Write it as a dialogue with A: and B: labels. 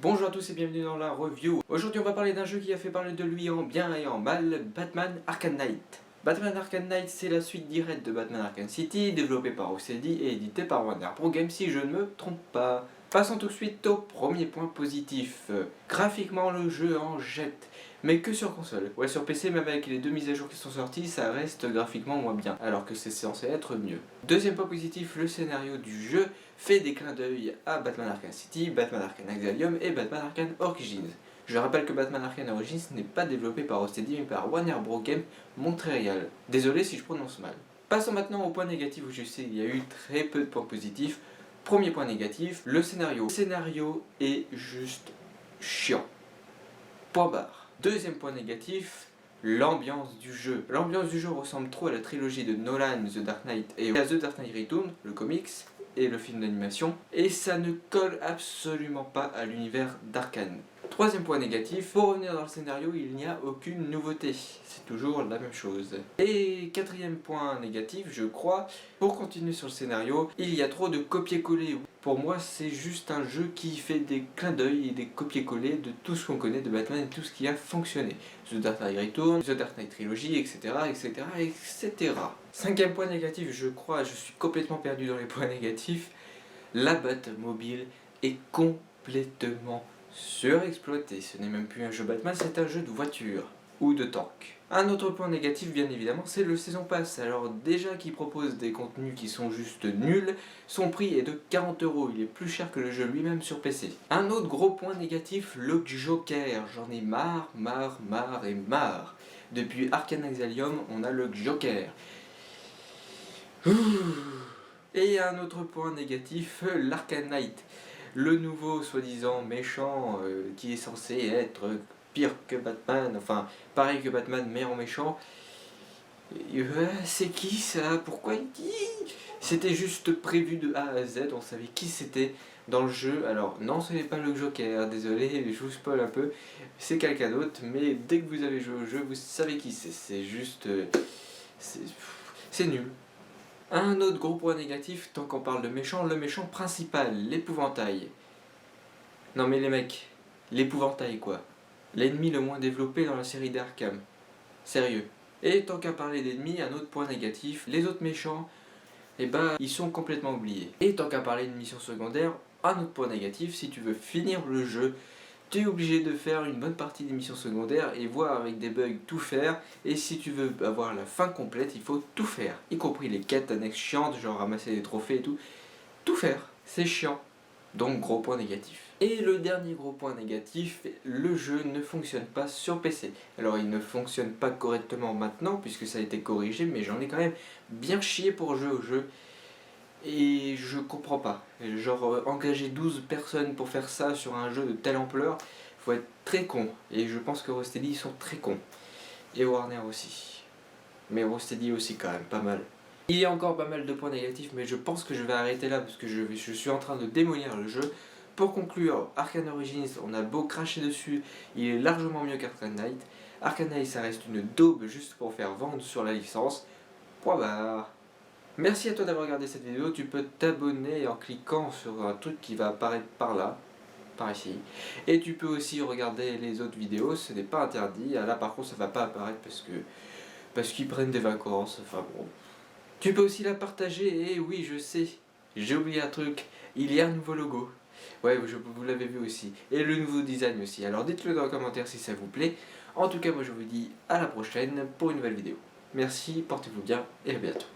A: Bonjour à tous et bienvenue dans la review. Aujourd'hui on va parler d'un jeu qui a fait parler de lui en bien et en mal, Batman Arkham Knight. Batman Arkham Knight, c'est la suite directe de Batman Arkham City, développée par Rocksteady et édité par Warner Bros. Games si je ne me trompe pas. Passons tout de suite au premier point positif. Graphiquement le jeu en jette, mais que sur console. Ouais, sur PC, même avec les deux mises à jour qui sont sorties, ça reste graphiquement moins bien, alors que c'est censé être mieux. Deuxième point positif, le scénario du jeu fait des clins d'œil à Batman Arkham City, Batman Arkham Asylum et Batman Arkham Origins. Je rappelle que Batman Arkham Origins n'est pas développé par Rocksteady mais par Warner Bros. Games Montréal. Désolé si je prononce mal. Passons maintenant au point négatif où je sais il y a eu très peu de points positifs. Premier point négatif, le scénario. Le scénario est juste chiant. Point barre. Deuxième point négatif, l'ambiance du jeu. L'ambiance du jeu ressemble trop à la trilogie de Nolan, The Dark Knight et à The Dark Knight Returns, le comics et le film d'animation, et ça ne colle absolument pas à l'univers d'Arkham. Troisième point négatif, pour revenir dans le scénario, il n'y a aucune nouveauté, c'est toujours la même chose. Et quatrième point négatif, je crois, pour continuer sur le scénario, il y a trop de copier-coller. Pour moi, c'est juste un jeu qui fait des clins d'œil et des copier-coller de tout ce qu'on connaît de Batman et tout ce qui a fonctionné. The Dark Knight Returns, The Dark Knight Trilogy, etc., etc., etc. Cinquième point négatif, je crois, je suis complètement perdu dans les points négatifs, la Batmobile est complètement surexploitée. Ce n'est même plus un jeu Batman, c'est un jeu de voiture ou de tank. Un autre point négatif, bien évidemment, c'est le Season Pass. Alors déjà qu'il propose des contenus qui sont juste nuls, son prix est de 40€, il est plus cher que le jeu lui-même sur PC. Un autre gros point négatif, le Joker. J'en ai marre et marre. Depuis Arkham Asylum, on a le Joker. Et un autre point négatif, l'Arkham Knight. Le nouveau soi-disant méchant qui est censé être pire que Batman, enfin pareil que Batman mais en méchant. C'est qui ça? Pourquoi il dit? C'était juste prévu de A à Z, on savait qui c'était dans le jeu. Alors non, ce n'est pas le Joker, désolé, je vous spoil un peu, c'est quelqu'un d'autre, mais dès que vous avez joué au jeu, vous savez qui c'est. C'est juste... c'est nul. Un autre gros point négatif, tant qu'on parle de méchant, le méchant principal, l'épouvantail. Non mais les mecs, l'épouvantail quoi. L'ennemi le moins développé dans la série d'Arkham. Sérieux. Et tant qu'à parler d'ennemis, un autre point négatif, les autres méchants, eh ben, ils sont complètement oubliés. Et tant qu'à parler de missions secondaires, un autre point négatif, si tu veux finir le jeu, tu es obligé de faire une bonne partie des missions secondaires et voir avec des bugs tout faire. Et si tu veux avoir la fin complète, il faut tout faire. Y compris les quêtes annexes chiantes, genre ramasser des trophées et tout. Tout faire, c'est chiant. Donc gros point négatif. Et le dernier gros point négatif, le jeu ne fonctionne pas sur PC. Alors il ne fonctionne pas correctement maintenant puisque ça a été corrigé, mais j'en ai quand même bien chié pour jouer au jeu. Et je comprends pas. Genre engager 12 personnes pour faire ça sur un jeu de telle ampleur, faut être très con. Et je pense que Rocksteady ils sont très cons. Et Warner aussi. Mais Rocksteady aussi quand même, pas mal. Il y a encore pas mal de points négatifs, mais je pense que je vais arrêter là parce que je suis en train de démolir le jeu. Pour conclure, Arkham Origins, on a beau cracher dessus, il est largement mieux qu'Arkham Knight. Arkham Knight, ça reste une daube juste pour faire vendre sur la licence. Point barre. Merci à toi d'avoir regardé cette vidéo, tu peux t'abonner en cliquant sur un truc qui va apparaître par là, par ici. Et tu peux aussi regarder les autres vidéos, ce n'est pas interdit. Là par contre ça va pas apparaître parce qu'ils prennent des vacances, enfin bon. Tu peux aussi la partager, et oui je sais, j'ai oublié un truc, il y a un nouveau logo. Ouais, vous l'avez vu aussi. Et le nouveau design aussi. Alors dites-le dans les commentaires si ça vous plaît. En tout cas, moi je vous dis à la prochaine pour une nouvelle vidéo. Merci, portez-vous bien et à bientôt.